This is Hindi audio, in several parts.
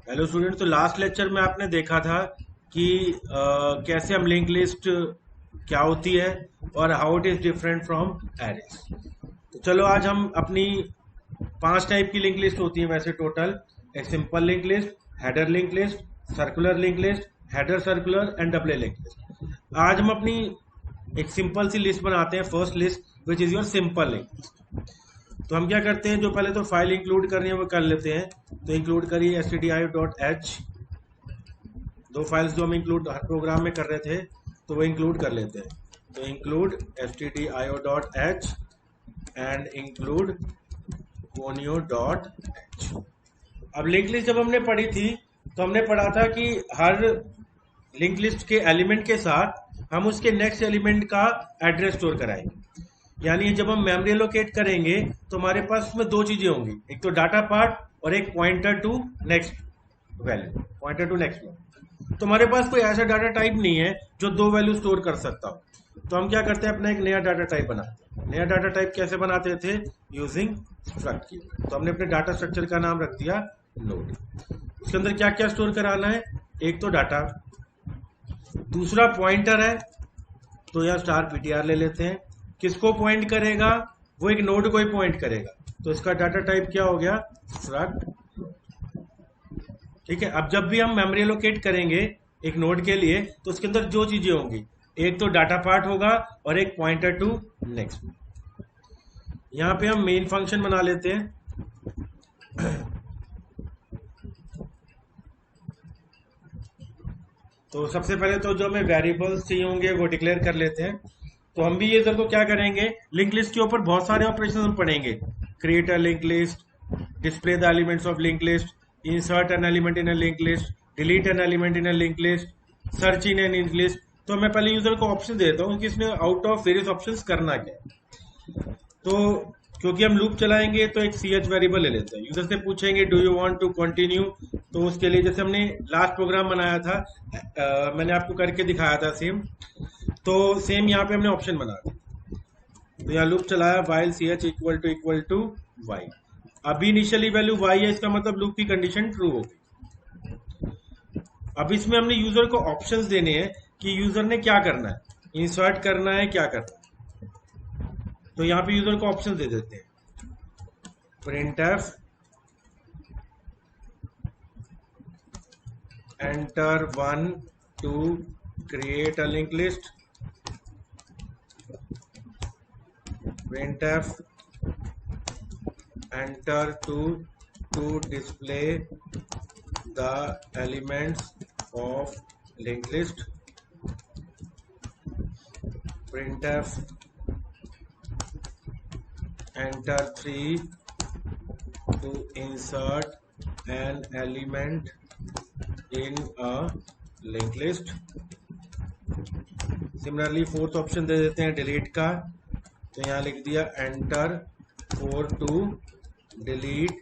हेलो स्टूडेंट, तो लास्ट लेक्चर में आपने देखा था कि कैसे हम लिंक लिस्ट क्या होती है और how it is different from arrays. तो चलो आज हम अपनी 5 टाइप की लिंक लिस्ट होती है वैसे टोटल। एक simple link list, header link list, circular link list, header circular and double link list. आज हम अपनी एक सिंपल सी लिस्ट बनाते हैं, first list which is your simple link list. तो हम क्या करते हैं, जो पहले तो फाइल इंक्लूड करनी है वो कर लेते हैं। तो इंक्लूड करिए stdio.h। दो फाइल्स जो हम इंक्लूड हर प्रोग्राम में कर रहे थे तो वो इंक्लूड कर लेते हैं। तो include stdio.h and include conio.h। अब लिंक लिस्ट जब हमने पढ़ी थी तो हमने पढ़ा था कि हर लिंक लिस्ट के एलिमेंट के साथ हम उसके नेक्स्ट एलिमेंट का एड्रेस स्टोर कराएंगे। यानी जब हम मेमोरी लोकेट करेंगे तो हमारे पास उसमें दो चीजें होंगी, एक तो डाटा पार्ट और एक pointer to next value, pointer to next value. तो हमारे पास कोई ऐसा डाटा टाइप नहीं है जो दो वैल्यू स्टोर कर सकता हो। तो हम क्या करते हैं, अपना एक नया डाटा टाइप बनाते हैं। नया डाटा टाइप कैसे बनाते थे? यूजिंग स्ट्रक्ट की। तो हमने अपने डाटा स्ट्रक्चर का नाम रख दिया लोड। उसके अंदर क्या क्या स्टोर कराना है? एक तो डाटा, दूसरा पॉइंटर है तो यहाँ स्टार पीटीआर ले लेते हैं। किसको पॉइंट करेगा? वो एक नोड को ही पॉइंट करेगा, तो इसका डाटा टाइप क्या हो गया? स्ट्रक्ट। ठीक है। अब जब भी हम मेमोरी लोकेट करेंगे एक नोड के लिए तो उसके अंदर दो चीजें होंगी, एक तो डाटा पार्ट होगा और एक पॉइंटर टू नेक्स्ट। यहाँ पे हम मेन फंक्शन बना लेते हैं। तो सबसे पहले तो जो हमें वेरिएबल्स चाहिए होंगे वो डिक्लेयर कर लेते हैं। तो हम भी ये इधर को क्या करेंगे, लिंक लिस्ट के ऊपर बहुत सारे ऑपरेशन हम पढ़ेंगे। Create a link list, display the elements of link list, insert an element in a link list, delete N element in a link list, search in an link list. तो मैं पहले यूजर को ऑप्शन देता हूँ कि इसने आउट ऑफ वेरियस ऑप्शंस करना क्या है। तो क्योंकि हम लूप चलाएंगे तो एक ch वेरिएबल ले लेते हैं। यूजर से पूछेंगे do you want to continue. तो उसके लिए जैसे हमने लास्ट प्रोग्राम बनाया था, मैंने आपको करके दिखाया था सेम, तो सेम यहाँ पे हमने ऑप्शन बना दिया। तो यहाँ लूप चलाया while ch equal to y। अभी इनिशियली वैल्यू y है, इसका मतलब लूप की कंडीशन ट्रू होगी। अब इसमें हमने यूजर को ऑप्शंस देने हैं कि यूजर ने क्या करना है, इंसर्ट करना है, क्या करना है। तो यहाँ पे यूजर को ऑप्शन दे देते हैं, printf enter 1 to create a linked list, printf enter 2 to display the elements of linked list, printf enter 3 to insert an element in a linked list। Similarly fourth option दे देते हैं डिलीट का। तो यहाँ लिख दिया enter 4 to delete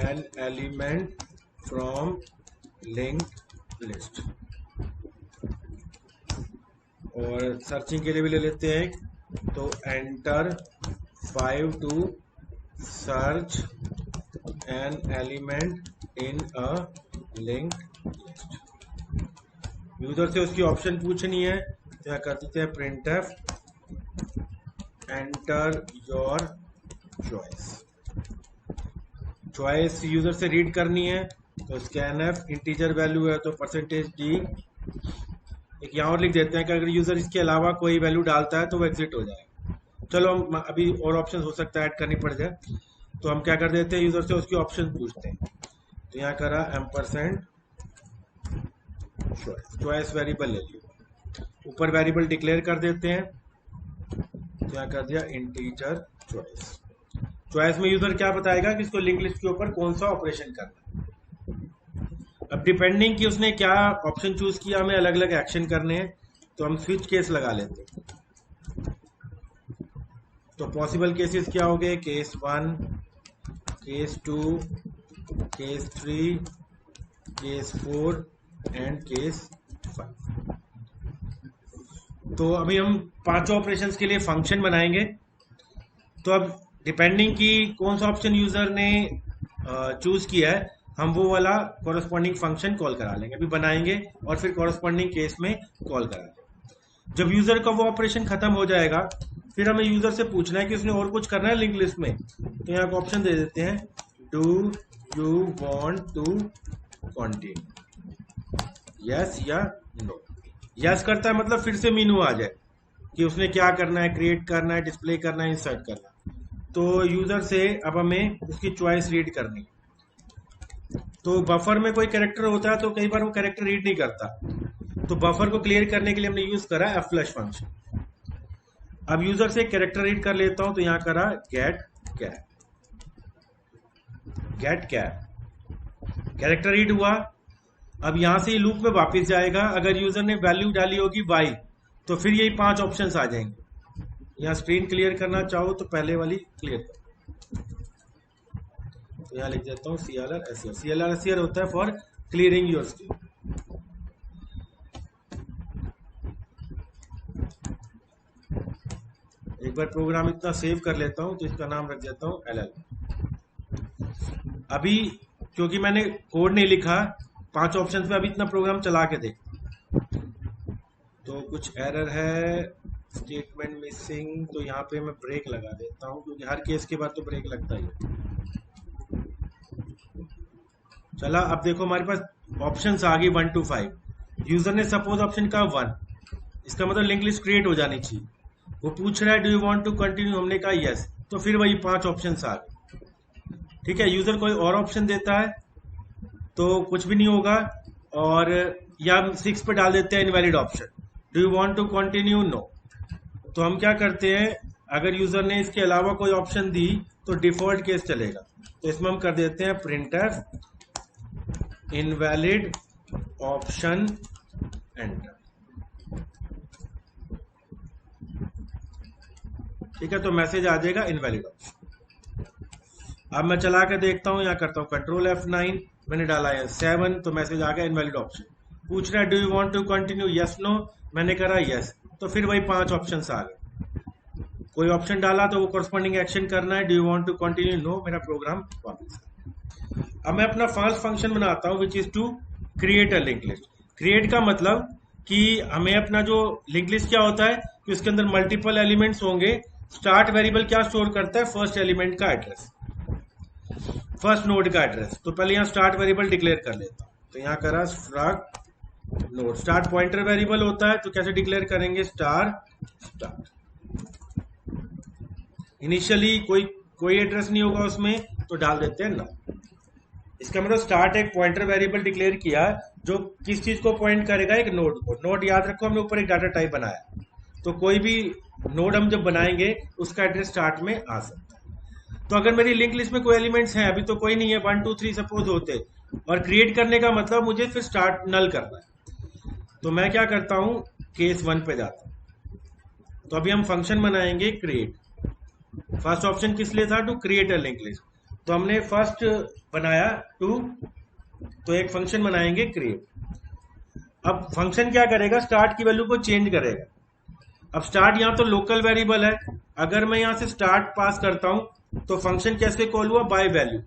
an element from linked list। और सर्चिंग के लिए भी ले लेते हैं, तो enter 5 to search an element in a linked list। User से उसकी ऑप्शन पूछनी है, तो कर देते हैं printf enter your choice। Choice user से रीड करनी है, तो scanf इंटीजर वैल्यू है तो %d। एक यहाँ और लिख देते हैं कि अगर यूजर इसके अलावा कोई वैल्यू डालता है तो वो एग्जिट हो जाएगा। चलो हम अभी और ऑप्शन हो सकता है ऐड करनी पड़ जाए, तो हम क्या कर देते हैं, यूजर से उसकी ऑप्शन पूछते हैं। तो यहाँ करा एम्परसेंड चॉइस वेरिएबल ले लिया, ऊपर वेरिएबल डिक्लेयर कर देते हैं। तो यहाँ कर दिया इंटीजर चॉइस। चॉइस में यूजर क्या बताएगा कि इसको लिंक लिस्ट के ऊपर कौन सा ऑपरेशन करना है। अब डिपेंडिंग कि उसने क्या ऑप्शन चूज किया, हमें अलग अलग एक्शन करने हैं, तो हम स्विच केस लगा लेते हैं। तो पॉसिबल केसेस क्या हो गए? Case 1, case 2, case 3, case 4 and case 5। तो अभी हम पांचों ऑपरेशंस के लिए फंक्शन बनाएंगे। तो अब डिपेंडिंग कि कौन सा ऑप्शन यूजर ने चूज किया है, हम वो वाला कॉरेस्पॉन्डिंग फंक्शन कॉल करा लेंगे, अभी बनाएंगे और फिर कॉरेस्पॉन्डिंग केस में कॉल करा लेंगे। जब यूजर का वो ऑपरेशन खत्म हो जाएगा, फिर हमें यूजर से पूछना है कि उसने और कुछ करना है लिंक लिस्ट में, तो यहाँ ऑप्शन दे देते हैं, do you want to continue, yes या नो। यस करता है मतलब फिर से मीनू आ जाए कि उसने क्या करना है, क्रिएट करना है, डिस्प्ले करना है, इंसर्ट करना है। तो यूजर से अब हमें उसकी चॉइस रीड करनी है। तो बफर में कोई कैरेक्टर होता है तो कई बार वो कैरेक्टर रीड नहीं करता, तो बफर को क्लियर करने के लिए हमने यूज करा फ्लश फंक्शन। अब यूजर से कैरेक्टर रीड कर लेता हूं, तो यहां करा get cap, get cap, character read हुआ। अब यहां से लूप में वापस जाएगा, अगर यूजर ने वैल्यू डाली होगी y, तो फिर यही 5 ऑप्शंस आ जाएंगे। यहाँ स्क्रीन क्लियर करना चाहो तो पहले वाली क्लियर कर, तो यहाँ लिख देता हूँ CLR SCR। CLR SCR होता है फॉर क्लियरिंग योर स्क्रीन। एक बार प्रोग्राम इतना सेव कर लेता हूं, तो इसका नाम रख देता हूं LL। अभी क्योंकि मैंने कोड नहीं लिखा 5 ऑप्शंस में, अभी इतना प्रोग्राम चला के देख, तो कुछ एरर है, स्टेटमेंट मिसिंग, तो यहाँ पे मैं ब्रेक लगा देता हूँ, क्योंकि हर केस के बाद तो ब्रेक लगता ही है। चला, अब देखो हमारे पास ऑप्शंस आ गई 1 to 5। यूजर ने सपोज ऑप्शन का 1, इसका मतलब लिंक लिस्ट क्रिएट हो जानी चाहिए। वो पूछ रहा है do you want to continue, हमने कहा यस, तो फिर वही 5 ऑप्शंस आ गए। ठीक है, यूजर कोई और ऑप्शन देता है तो कुछ भी नहीं होगा, और या 6 पे डाल देते हैं invalid option, do you want to continue, no. तो हम क्या करते हैं, अगर यूजर ने इसके अलावा कोई ऑप्शन दी तो डिफॉल्ट केस चलेगा, तो इसमें हम कर देते हैं printf इनवैलिड ऑप्शन एंटर। ठीक है, तो मैसेज आ जाएगा इनवैलिड ऑप्शन। अब मैं चला के देखता हूं, यहाँ करता हूं कंट्रोल F9, मैंने डाला है 7, तो मैसेज आ गया इनवैलिड ऑप्शन। पूछ रहा है do you want to continue, yes no, मैंने करा यस, तो फिर वही 5 ऑप्शंस आ गए। कोई ऑप्शन डाला तो वो कॉरस्पॉन्डिंग एक्शन करना है, do you want to continue, no, मेरा प्रोग्राम वापस। अब मैं अपना फर्स्ट फंक्शन बनाता हूं which is to create a link list. Create का मतलब कि हमें अपना जो लिंक लिस्ट क्या होता है कि उसके अंदर मल्टीपल एलिमेंट्स होंगे। स्टार्ट वेरिएबल क्या स्टोर करता है, फर्स्ट एलिमेंट का एड्रेस, फर्स्ट नोड का एड्रेस। तो पहले यहाँ स्टार्ट वेरिएबल डिक्लेयर कर लेता हूं, तो यहाँ करा struct node. Start pointer variable होता है, तो कैसे डिक्लेयर करेंगे, स्टार्ट। इनिशियली कोई एड्रेस नहीं होगा उसमें, तो डाल देते हैं नल। इसका मतलब स्टार्ट एक पॉइंटर वेरिएबल डिक्लेयर किया जो किस चीज को पॉइंट करेगा, एक नोड को। नोड याद रखो, हमने ऊपर एक डाटा टाइप बनाया, तो कोई भी नोड हम जब बनाएंगे उसका एड्रेस स्टार्ट में आ सकता है। तो अगर मेरी लिंक लिस्ट में कोई एलिमेंट्स हैं, अभी तो कोई नहीं है, 1 2 3 सपोज होते, और क्रिएट करने का मतलब मुझे फिर स्टार्ट नल करना है। तो मैं क्या करता हूं, केस 1 पे जाता हूं। तो अभी हम फंक्शन बनाएंगे क्रिएट। फर्स्ट ऑप्शन किस लिए था, to create a link list, तो हमने फर्स्ट बनाया टू, तो एक फंक्शन बनाएंगे क्रिएट। अब फंक्शन क्या करेगा, स्टार्ट की वैल्यू को चेंज करेगा। अब स्टार्ट यहाँ तो लोकल वेरिएबल है, अगर मैं यहाँ से स्टार्ट पास करता हूं तो फंक्शन कैसे कॉल हुआ, बाय वैल्यू।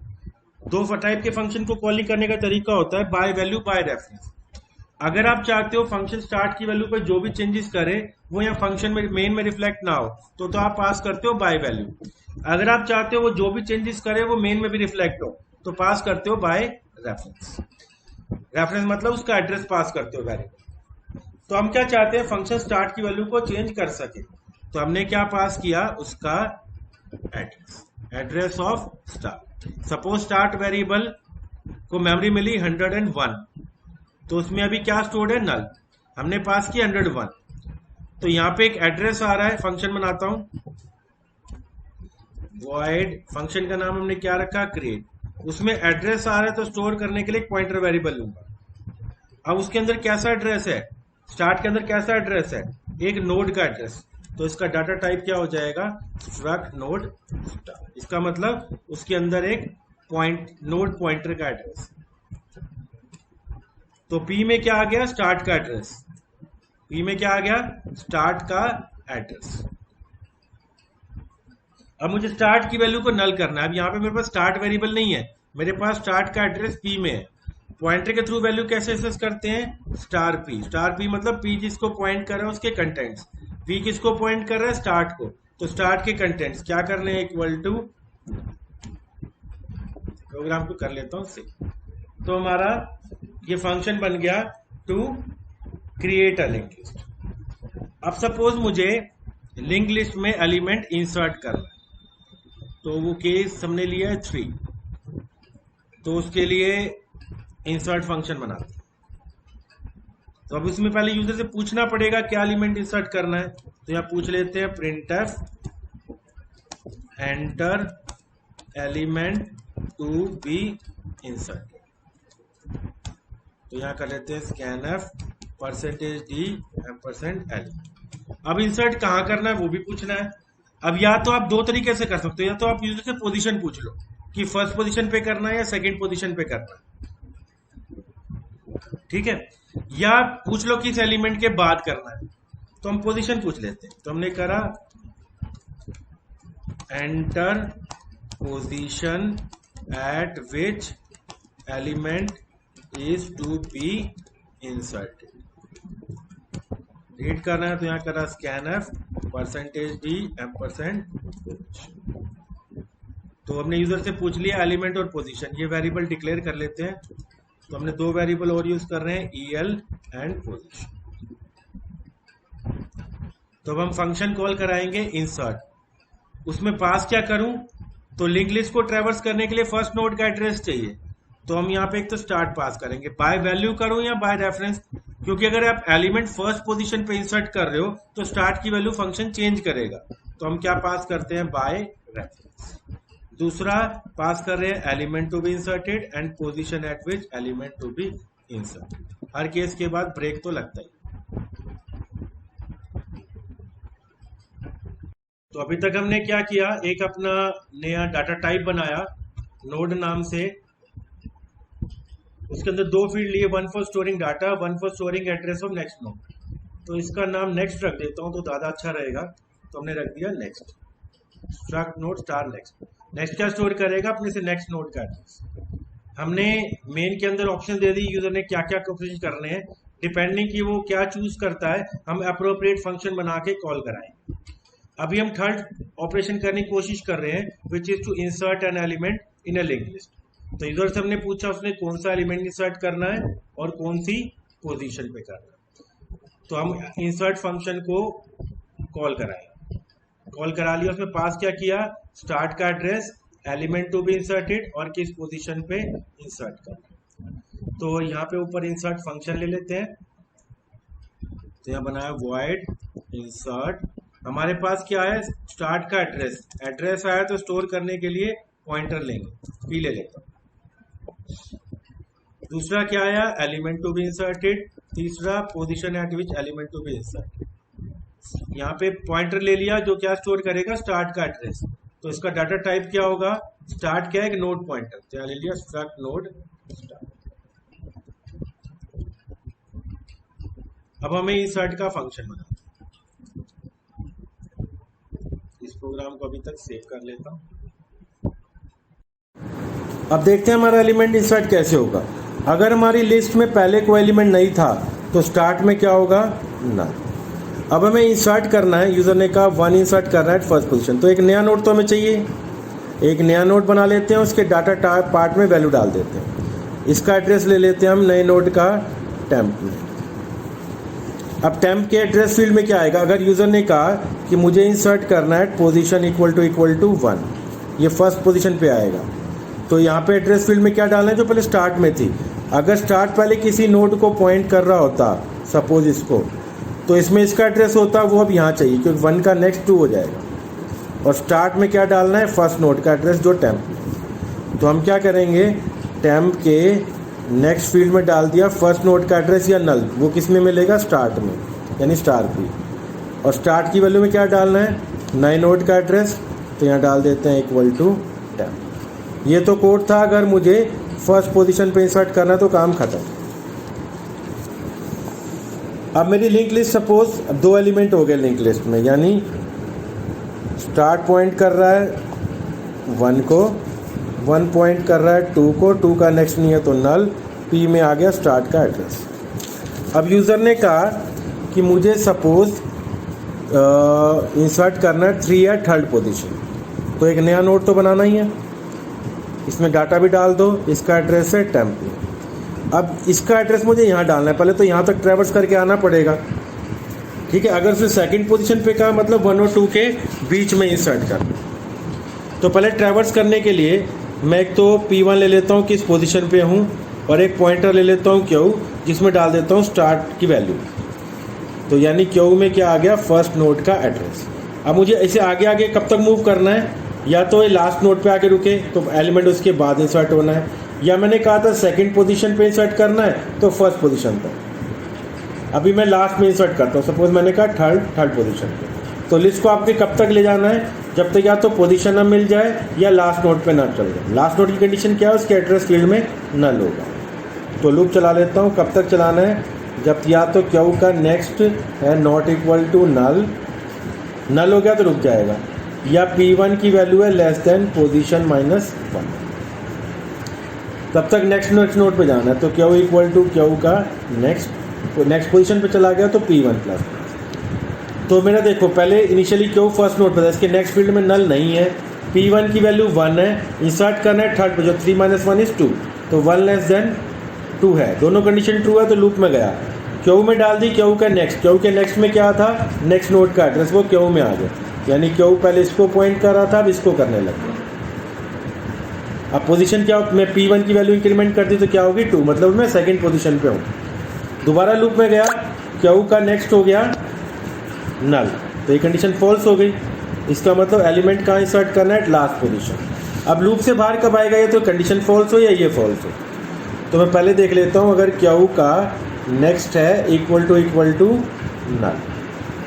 2 टाइप के फंक्शन को कॉलिंग करने का तरीका होता है, बाय वैल्यू, बाय रेफरेंस। अगर आप चाहते हो फंक्शन स्टार्ट की वैल्यू पर जो भी चेंजेस करे वो यहाँ फंक्शन में मेन में रिफ्लेक्ट ना हो, तो आप पास करते हो बाय वैल्यू। अगर आप चाहते हो वो जो भी चेंजेस करे वो मेन में भी रिफ्लेक्ट हो, तो पास करते हो बाय रेफरेंस। रेफरेंस मतलब उसका एड्रेस पास करते हो वेरिएबल। तो हम क्या चाहते हैं, फंक्शन स्टार्ट की वैल्यू को चेंज कर सके, तो हमने क्या पास किया, उसका address of start. Suppose start variable को मेमोरी मिली 101, तो उसमें अभी क्या स्टोर्ड है, नल, हमने पास किया 101। तो यहाँ पे एक एड्रेस आ रहा है, फंक्शन बनाता हूं, void, फंक्शन का नाम हमने क्या रखा, क्रिएट। उसमें एड्रेस आ रहा है, तो स्टोर करने के लिए एक पॉइंटर वेरिएबल लूंगा। अब उसके अंदर कैसा एड्रेस है, स्टार्ट के अंदर कैसा एड्रेस है, एक नोड का एड्रेस, तो इसका डाटा टाइप क्या हो जाएगा, स्ट्रक्ट नोड स्टार्ट। इसका मतलब उसके अंदर एक नोड पॉइंटर का एड्रेस। तो पी में क्या आ गया, स्टार्ट का एड्रेस, पी में क्या आ गया, स्टार्ट का एड्रेस। अब मुझे स्टार्ट की वैल्यू को नल करना है। अब यहाँ पे मेरे पास स्टार्ट वेरिएबल नहीं है, मेरे पास स्टार्ट का एड्रेस पी में है, पॉइंटर के थ्रू वैल्यू कैसे एक्सेस करते हैं, स्टार पी मतलब पी जिसको पॉइंट कर रहा है उसके कंटेंट्स, पी किसको पॉइंट कर रहा है, स्टार्ट को, तो स्टार्ट के कंटेंट्स क्या करने हैं, इक्वल टू, प्रोग्राम को कर लेता हूं से, तो हमारा ये फंक्शन बन गया to create a link list. अब सपोज मुझे लिंक लिस्ट में एलिमेंट इंसर्ट करना है, तो वो केस हमने लिया है 3, तो उसके लिए इंसर्ट फंक्शन बनाते हैं। तो अब इसमें पहले यूजर से पूछना पड़ेगा क्या एलिमेंट इंसर्ट करना है, तो यहां पूछ लेते हैं printf enter element to be inserted, तो यहां कर लेते हैं scanf %d %l। अब इंसर्ट कहां करना है वो भी पूछना है। अब या तो आप दो तरीके से कर सकते हो, या तो आप यूजर से पोजीशन पूछ लो कि फर्स्ट पोजीशन पे करना है या सेकंड पोजीशन पे करना है, ठीक है, या पूछ लो किस एलिमेंट के बाद करना है, तो हम पोजीशन पूछ लेते हैं। तो हमने करा enter position at which element is to be inserted, read करना है, तो यहां करा scanf %d %, तो हमने यूजर से पूछ लिया एलिमेंट और पोजीशन, ये वेरिएबल डिक्लेयर कर लेते हैं। तो हमने दो वेरिएबल और यूज कर रहे हैं, el एंड पोजीशन। तो अब हम फंक्शन कॉल कराएंगे इंसर्ट, उसमें पास क्या करूं, तो लिंक लिस्ट को ट्रेवर्स करने के लिए फर्स्ट नोड का एड्रेस चाहिए, तो हम यहाँ पे एक तो स्टार्ट पास करेंगे, बाय वैल्यू करूं या बाय रेफरेंस, क्योंकि अगर आप एलिमेंट फर्स्ट पोजीशन पे इंसर्ट कर रहे हो तो स्टार्ट की वैल्यू फंक्शन चेंज करेगा, तो हम क्या पास करते हैं, बाय रेफरेंस। दूसरा पास कर रहे हैं element to be inserted and position at which element to be inserted, हर केस के बाद ब्रेक तो लगता ही। तो अभी तक हमने क्या किया, एक अपना नया डाटा टाइप बनाया नोड नाम से, उसके अंदर दो फील्ड लिए, one for storing data, one for storing address of next node, तो इसका नाम नेक्स्ट रख देता हूं तो ज्यादा अच्छा रहेगा, तो हमने रख दिया next, struct node star next. Next क्या स्टोर करेगा, अपने से नेक्स्ट नोड का एड्रेस। हमने मेन के अंदर ऑप्शन दे दी यूजर ने क्या क्या ऑपरेशन करने हैं, डिपेंडिंग कि वो क्या चूज करता है हम अप्रोप्रिएट फंक्शन बना के कॉल कराएंगे। अभी हम थर्ड ऑपरेशन करने की कोशिश कर रहे हैं, which is to insert an element in a link list. तो यूजर से हमने पूछा उसने कौन सा एलिमेंट इंसर्ट करना है और कौन सी पोजीशन पे करना है, तो हम इंसर्ट फंक्शन को कॉल कराएंगे। कॉल करा लिया, उसमें पास क्या किया, स्टार्ट का address, element to be inserted और किस पोजीशन पे इंसर्ट करना। तो यहाँ पे ऊपर इंसर्ट फंक्शन ले लेते हैं, तो यहाँ बनाया वॉइड इंसर्ट, हमारे पास क्या है, स्टार्ट का एड्रेस, एड्रेस आया तो स्टोर करने के लिए पॉइंटर लेंगे, पी ले लेता हूं। दूसरा क्या आया, एलिमेंट टू बी इंसर्टेड, तीसरा position at which element to be inserted. यहाँ पे पॉइंटर ले लिया जो क्या स्टोर करेगा, स्टार्ट का एड्रेस, तो इसका डाटा टाइप क्या होगा, स्टार्ट क्या है, एक नोड पॉइंटर, तो यहाँ ले लिया स्ट्रक्ट नोड स्टार्ट। अब हमें इंसर्ट का फंक्शन बना, इस प्रोग्राम को अभी तक सेव कर लेता हूं। अब देखते हैं हमारा एलिमेंट इंसर्ट कैसे होगा। अगर हमारी लिस्ट में पहले कोई एलिमेंट नहीं था तो स्टार्ट में क्या होगा, ना। अब हमें इंसर्ट करना है, यूजर ने कहा 1 इंसर्ट करना है फर्स्ट पोजीशन, तो एक नया नोड तो हमें चाहिए, एक नया नोड बना लेते हैं, उसके डाटा पार्ट में वैल्यू डाल देते हैं। इसका एड्रेस ले लेते हैं हम नए नोड का टेम्प में। अब टेम्प के एड्रेस फील्ड में क्या आएगा, अगर यूजर ने कहा कि मुझे इंसर्ट करना है पोजीशन इक्वल टू 1, ये फर्स्ट पोजीशन पे आएगा, तो यहाँ पे एड्रेस फील्ड में क्या डालना है, जो पहले स्टार्ट में थी। अगर स्टार्ट पहले किसी नोड को पॉइंट कर रहा होता, सपोज इसको, तो इसमें इसका एड्रेस होता, वो अब यहाँ चाहिए क्योंकि 1 का नेक्स्ट 2 हो जाएगा। और स्टार्ट में क्या डालना है, फर्स्ट नोड का एड्रेस जो टेम्प में। तो हम क्या करेंगे, टेम्प के नेक्स्ट फील्ड में डाल दिया फर्स्ट नोड का एड्रेस या नल, वो किस में मिलेगा, स्टार्ट में, यानी स्टार पी। और स्टार्ट की वैल्यू में क्या डालना है, नए नोड का एड्रेस, तो यहाँ डाल देते हैं इक्वल टू टेम्प। ये तो कोड था, अगर मुझे फर्स्ट पोजीशन पे इंसर्ट करना तो काम खत्म। अब मेरी लिंक लिस्ट सपोज 2 एलिमेंट हो गए लिंक लिस्ट में, यानी स्टार्ट पॉइंट कर रहा है 1 को 1 पॉइंट कर रहा है 2 को, 2 का नेक्स्ट नहीं है तो नल, P में आ गया स्टार्ट का एड्रेस। अब यूज़र ने कहा कि मुझे सपोज इंसर्ट करना है 3 या थर्ड पोजीशन, तो एक नया नोड तो बनाना ही है, इसमें डाटा भी डाल दो, इसका एड्रेस है टेम्प में। अब इसका एड्रेस मुझे यहाँ डालना है, पहले तो यहाँ तक ट्रैवर्स करके आना पड़ेगा, ठीक है। अगर उसने सेकंड पोजीशन पे कहा मतलब 1 और 2 के बीच में इंसर्ट कर, तो पहले ट्रैवर्स करने के लिए मैं एक तो P1 ले लेता हूँ किस पोजीशन पे हूँ, और एक पॉइंटर ले लेता हूँ Q, जिसमें डाल देता हूँ स्टार्ट की वैल्यू। तो यानी Q में क्या आ गया, फर्स्ट नोड का एड्रेस। अब मुझे इसे आगे आगे कब तक मूव करना है, या तो ये लास्ट नोड पे आके रुके तो एलिमेंट उसके बाद इंसर्ट होना है, या मैंने कहा था सेकंड पोजीशन पे इंसर्ट करना है तो फर्स्ट पोजीशन पर। अभी मैं लास्ट में इंसर्ट करता हूँ, सपोज मैंने कहा थर्ड पोजीशन पे। तो लिस्ट को आपके कब तक ले जाना है, जब तक या तो पोजीशन ना मिल जाए या लास्ट नोड पे ना चल जाए। लास्ट नोड की कंडीशन क्या है, उसके एड्रेस फील्ड में नल होगा। तो लूप चला लेता हूँ, कब तक चलाना है, जब या तो Q का नेक्स्ट है नॉट इक्वल टू नल, नल हो गया तो रुक जाएगा, या P1 की वैल्यू है लेस देन पोजीशन -1, तब तक नेक्स्ट नोड पे जाना है। तो Q इक्वल टू Q का नेक्स्ट पोजीशन पे चला गया तो P1 प्लस। तो मेरा देखो पहले इनिशियली Q फर्स्ट नोड पे था, इसके नेक्स्ट फील्ड में नल नहीं है, P1 की वैल्यू 1 है, इंसर्ट करना है थर्ड पे जो 3 - 1 = 2, तो 1 लेस देन 2 है, दोनों कंडीशन ट्रू है तो लूप में गया, Q में डाल दी Q का नेक्स्ट, Q के नेक्स्ट में क्या था, नेक्स्ट नोड का एड्रेस, वो Q में आ गया, यानी Q पहले इसको पॉइंट कर रहा था, अब इसको करने लग गया। अब पोजीशन क्या, मैं P1 की वैल्यू इंक्रीमेंट कर दी तो क्या होगी 2, मतलब मैं सेकंड पोजीशन पे हूँ। दोबारा लूप में गया, Q का नेक्स्ट हो गया नल, तो ये कंडीशन फॉल्स हो गई, इसका मतलब एलिमेंट कहाँ इंसर्ट करना है, लास्ट पोजीशन। अब लूप से बाहर कब आएगा, ये तो कंडीशन फॉल्स हो या ये फॉल्स हो। तो मैं पहले देख लेता हूँ, अगर Q का नेक्स्ट है इक्वल टू नल,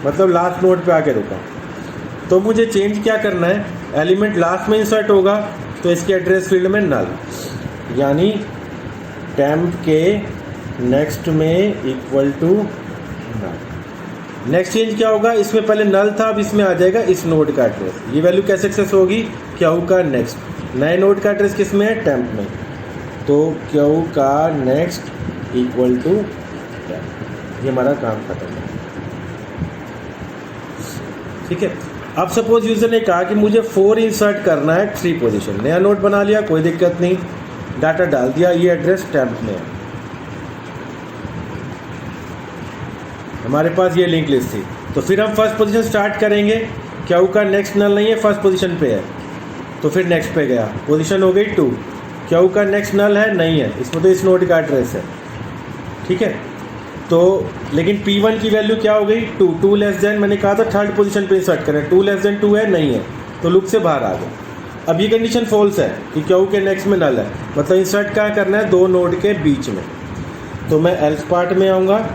मतलब लास्ट नोड पे आके रुका, तो मुझे चेंज क्या करना है, एलिमेंट लास्ट में इंसर्ट होगा तो इसके एड्रेस फील्ड में नल, यानी टेम्प के नेक्स्ट में equal to null. Next change क्या होगा, इसमें पहले नल था, अब इसमें आ जाएगा इस नोड का एड्रेस। ये वैल्यू कैसे एक्सेस होगी, Q का नेक्स्ट, नए नोड का एड्रेस किस में है, टेम्प में, तो Q का नेक्स्ट इक्वल टू टेम्प। ये हमारा काम खत्म है, ठीक है। अब सपोज यूजर ने कहा कि मुझे 4 इंसर्ट करना है 3 पोजीशन, नया नोड बना लिया, कोई दिक्कत नहीं, डाटा डाल दिया, ये एड्रेस टेम्प में है, हमारे पास ये लिंक लिस्ट थी। तो फिर हम फर्स्ट पोजीशन स्टार्ट करेंगे, Q का नेक्स्ट नल नहीं है, फर्स्ट पोजीशन पे है, तो फिर नेक्स्ट पे गया, पोजीशन हो गई 2, Q का नेक्स्ट नल है नहीं है, इसमें तो इस नोड का एड्रेस है, ठीक है। तो लेकिन P1 की वैल्यू क्या हो गई 2 लेस देन, मैंने कहा था थर्ड पोजीशन पे इंसर्ट करें, 2 लेस देन 2 है नहीं है, तो लूप से बाहर आ गया। अब ये कंडीशन फॉल्स है कि Q के नेक्स्ट में नल है, मतलब इंसर्ट क्या करना है, 2 नोड के बीच में। तो मैं एल्स पार्ट में आऊँगा।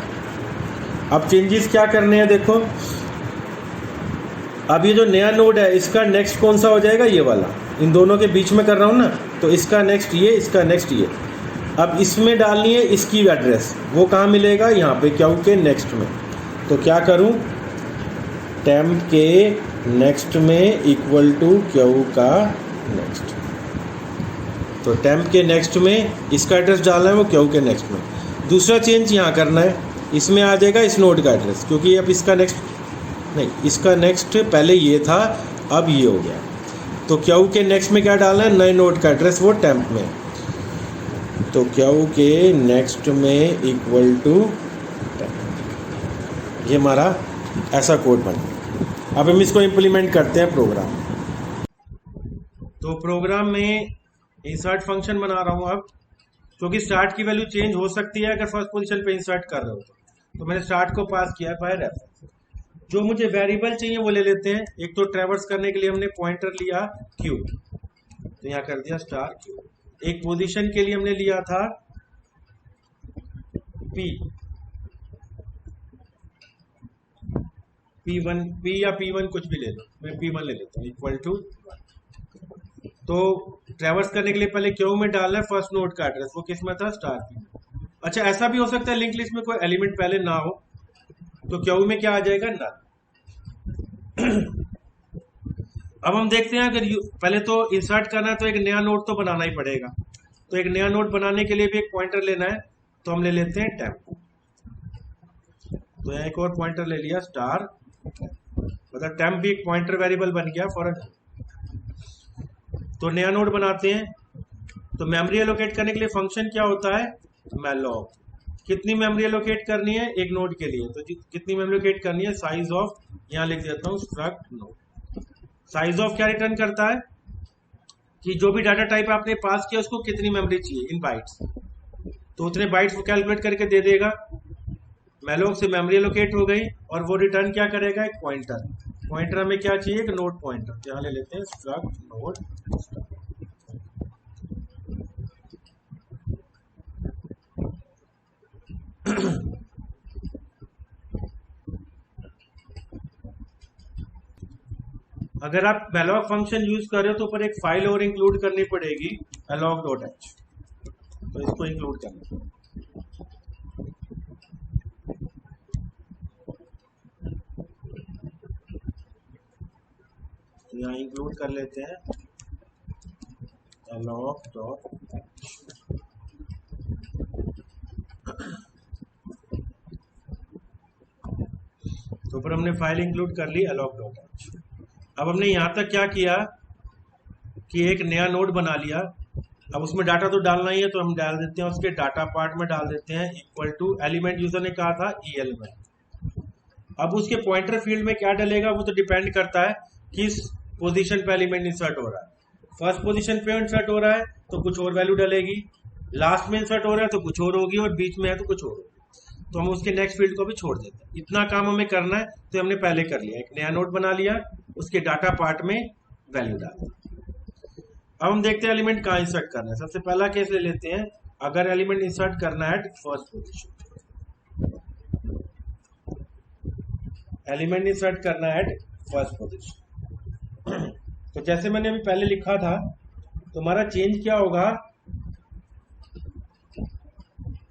अब चेंजेस क्या करने हैं, देखो अब ये जो नया नोड है इसका नेक्स्ट कौन सा हो जाएगा, ये वाला, इन दोनों के बीच में कर रहा हूँ ना, तो इसका नेक्स्ट ये, इसका नेक्स्ट ये। अब इसमें डालनी है इसकी एड्रेस, वो कहाँ मिलेगा, यहाँ पे Q के नेक्स्ट में। तो क्या करूँ, टेम्प के नेक्स्ट में इक्वल टू Q का नेक्स्ट, तो टेम्प के नेक्स्ट में इसका एड्रेस डालना है, वो Q के नेक्स्ट में। दूसरा चेंज यहाँ करना है, इसमें आ जाएगा इस नोड का एड्रेस, क्योंकि अब इसका नेक्स्ट नहीं, इसका नेक्स्ट पहले ये था, अब ये हो गया, तो Q के नेक्स्ट में क्या डालना है, नए नोड का एड्रेस, वो टेम्प में, तो Q के नेक्स्ट में इक्वल टू टेम्प। ये हमारा ऐसा कोड बन गया। अब हम इसको इम्प्लीमेंट करते हैं प्रोग्राम। तो प्रोग्राम में इंसर्ट फंक्शन बना रहा हूँ अब, क्योंकि स्टार्ट की वैल्यू चेंज हो सकती है अगर फर्स्ट पोजीशन पे इंसर्ट कर रहे हो तो मैंने स्टार्ट को पास किया बाय रेफरेंस। जो मुझे वेरिएबल चाहिए वो ले लेते हैं। एक तो ट्रैवर्स करने के लिए हमने पॉइंटर लिया Q, तो यहाँ कर दिया स्टार Q। एक पोजीशन के लिए हमने लिया था P या P1 कुछ भी ले लो, मैं P1 ले लेता हूँ, इक्वल टू। तो ट्रैवर्स करने के लिए पहले Q में डालना है फर्स्ट नोड का एड्रेस, वो किस में था, स्टार P। अच्छा, ऐसा भी हो सकता है लिंक लिस्ट में कोई एलिमेंट पहले ना हो, तो Q में क्या आ जाएगा, नल। अब हम देखते हैं अगर पहले तो इंसर्ट करना है तो एक नया नोड तो बनाना ही पड़ेगा। तो एक नया नोड बनाने के लिए भी एक पॉइंटर लेना है, तो हम ले लेते हैं टेम्प। तो यहाँ एक और पॉइंटर ले लिया स्टार, मतलब टेम्प भी एक पॉइंटर वेरिएबल बन गया फॉर। तो नया नोड बनाते हैं। तो मेमोरी एलोकेट करने के लिए फंक्शन क्या होता है, मैलोक। कितनी मेमोरी एलोकेट करनी है एक नोड के लिए, तो कितनी मेमोरी एलोकेट करनी है, साइज ऑफ, यहाँ लिख देता हूँ स्ट्रक्ट नोड। साइज ऑफ क्या रिटर्न करता है कि जो भी डाटा टाइप आपने पास किया उसको कितनी मेमोरी चाहिए इन बाइट्स, तो उतने बाइट्स वो कैलकुलेट करके दे देगा। मैलोक से मेमोरी एलोकेट हो गई और वो रिटर्न क्या करेगा, एक पॉइंटर। पॉइंटर हमें क्या चाहिए, एक नोड पॉइंटर। यहाँ ले लेते हैं स्ट्रक्ट नोड। अगर आप malloc फंक्शन यूज कर रहे हो तो ऊपर एक फाइल और इंक्लूड करनी पड़ेगी, alloc.h, तो इसको इंक्लूड करना। तो यहाँ इंक्लूड कर लेते हैं alloc.h। तो ऊपर हमने फाइल इंक्लूड कर ली alloc.h। अब हमने यहाँ तक क्या किया कि एक नया नोड बना लिया। अब उसमें डाटा तो डालना ही है, तो हम डाल देते हैं उसके डाटा पार्ट में डाल देते हैं इक्वल टू एलिमेंट यूजर ने कहा था EL में। अब उसके पॉइंटर फील्ड में क्या डलेगा वो तो डिपेंड करता है किस पोजीशन पे एलिमेंट इंसर्ट हो रहा है। फर्स्ट पोजीशन पे इंसर्ट हो रहा है तो कुछ और वैल्यू डलेगी, लास्ट में इंसर्ट हो रहा है तो कुछ और होगी, और बीच में है तो कुछ और होगी। तो हम उसके नेक्स्ट फील्ड को भी छोड़ देते हैं। इतना काम हमें करना है तो हमने पहले कर लिया, एक नया नोड बना लिया, उसके डाटा पार्ट में वैल्यू डाल दी। अब हम देखते हैं एलिमेंट कहाँ इंसर्ट करना है। सबसे पहला केस ले लेते हैं, अगर एलिमेंट इंसर्ट करना है फर्स्ट पोजीशन, एलिमेंट इंसर्ट करना है फर्स्ट पोजीशन। तो जैसे मैंने अभी पहले लिखा था, तो हमारा चेंज क्या होगा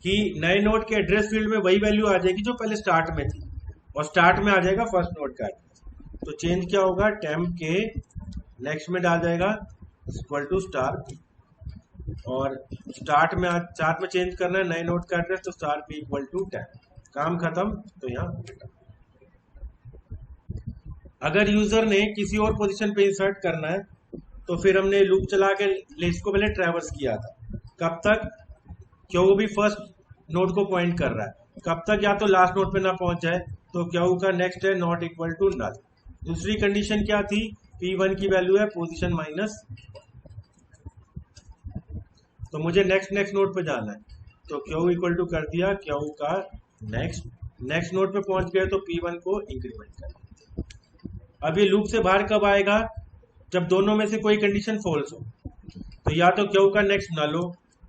कि नए नोड के एड्रेस फील्ड में वही वैल्यू आ जाएगी जो पहले स्टार्ट में थी, और स्टार्ट में आ जाएगा फर्स्ट नोड का एड्रेस। तो चेंज क्या होगा, टेम्प के नेक्स्ट में डाल जाएगा इक्वल टू स्टार पी, और स्टार्ट में चेंज करना है नए नोड का एड्रेस, तो स्टार पी इक्वल टू 10। काम खत्म। तो यहाँ अगर यूजर ने किसी और पोजीशन पे इंसर्ट करना है तो फिर हमने लूप चला के लिस्ट को पहले ट्रैवर्स किया था। कब तक, क्यों वो भी फर्स्ट नोड को पॉइंट कर रहा है, कब तक या तो लास्ट नोड पे ना पहुंच जाए, तो क्यों का नेक्स्ट है नॉट इक्वल टू नल। दूसरी कंडीशन क्या थी, P1 की वैल्यू है पोजीशन माइनस, तो मुझे नेक्स्ट नोड पे जाना है, तो क्यू इक्वल टू कर दिया क्यू का नेक्स्ट नोड पे पहुंच गए तो P1 को इंक्रीमेंट कर। अब ये लूप से बाहर कब आएगा, जब दोनों में से कोई कंडीशन फॉल्स हो, तो या तो क्यू का नेक्स्ट नल हो,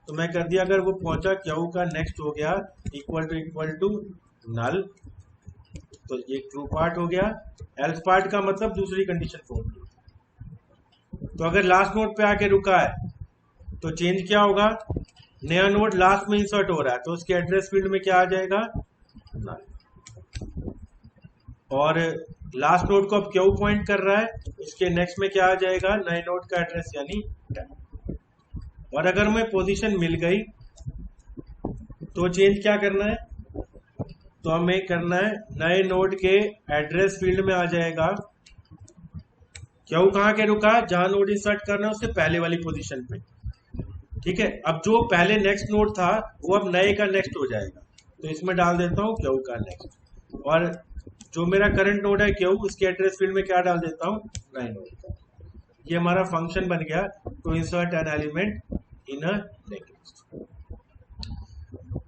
तो मैं कर दिया अगर वो पहुंचा क्यू का नेक्स्ट हो गया इक्वल टू नल, तो ये ट्रू पार्ट हो गया। एल्स पार्ट का मतलब दूसरी कंडीशन फॉल्स। तो अगर लास्ट नोड पे आके रुका है तो चेंज क्या होगा, नया नोड लास्ट में इंसर्ट हो रहा है तो उसके एड्रेस फील्ड में क्या आ जाएगा, नल। और लास्ट नोड को अब क्यू पॉइंट कर रहा है, उसके नेक्स्ट में क्या आ जाएगा, नए नोड का एड्रेस यानी 10। और अगर हमें पोजीशन मिल गई तो चेंज क्या करना है, तो हमें करना है नए नोड के एड्रेस फील्ड में आ जाएगा क्यू कहाँ के रुका, जहां नोड इंसर्ट करना है उससे पहले वाली पोजीशन पे। ठीक है, अब जो पहले नेक्स्ट नोड था वो अब नए का नेक्स्ट हो जाएगा, तो इसमें डाल देता हूँ क्यू का नेक्स्ट, और जो मेरा करंट नोड है क्यू, उसके एड्रेस फील्ड में क्या डाल देता हूँ, नए नोड का। ये हमारा फंक्शन बन गया to insert an element in a linked list.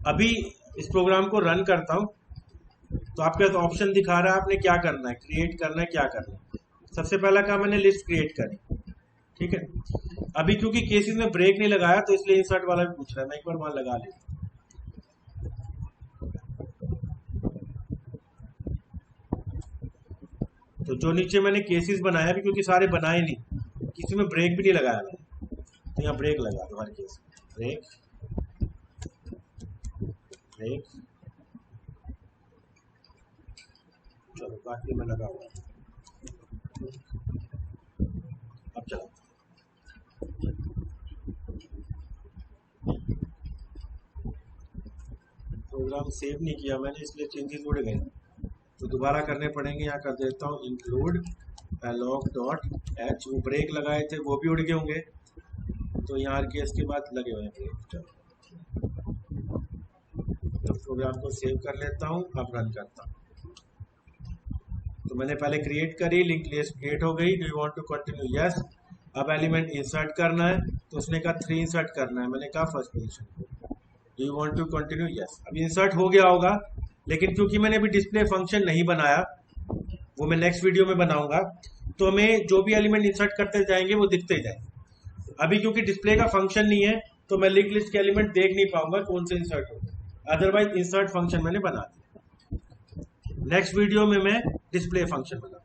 अभी इस प्रोग्राम को रन करता हूँ, तो आपके पास ऑप्शन दिखा रहा है आपने क्या करना है, क्रिएट करना है, क्या करना है। सबसे पहला काम मैंने लिस्ट क्रिएट करी, ठीक है। अभी क्योंकि केसेस में ब्रेक नहीं लगाया तो इसलिए इंसर्ट वाला भी पूछ रहा है, मैं एक बार वहां लगा लेता हूं। तो जो नीचे मैंने केसेस बनाया भी, क्योंकि सारे बनाए नहीं, किसी में ब्रेक भी नहीं लगाया मैंने, तो यहाँ ब्रेक लगा दो हर केस, ब्रेक ब्रेक। चलो बाकी मैं लगा हुआ। प्रोग्राम सेव नहीं किया मैंने, इसलिए चेंजेस उड़ गए, तो दोबारा करने पड़ेंगे। यहाँ कर देता हूँ इंक्लूड alloc.h, वो ब्रेक लगाए थे वो भी उड़ गए होंगे, तो यहाँ केस के बाद लगे हुए हैं। तो प्रोग्राम को सेव कर लेता हूँ, अब रन करता हूँ। तो मैंने पहले क्रिएट करी, लिंक लिस्ट क्रिएट हो गई। Do you want to continue? Yes. अब एलिमेंट इंसर्ट करना है, तो उसने कहा 3 इंसर्ट करना है, मैंने कहा first position. Do you want to continue? Yes. अब इंसर्ट हो गया होगा, लेकिन क्योंकि मैंने अभी डिस्प्ले फंक्शन नहीं बनाया, वो मैं नेक्स्ट वीडियो में बनाऊंगा, तो हमें जो भी एलिमेंट इंसर्ट करते जाएंगे वो दिखते जाएंगे। अभी क्योंकि डिस्प्ले का फंक्शन नहीं है, तो मैं लिंक लिस्ट के एलिमेंट देख नहीं पाऊंगा कौन से इंसर्ट हो, अदरवाइज इंसर्ट फंक्शन मैंने बना दिया। नेक्स्ट वीडियो में मैं डिस्प्ले फंक्शन बना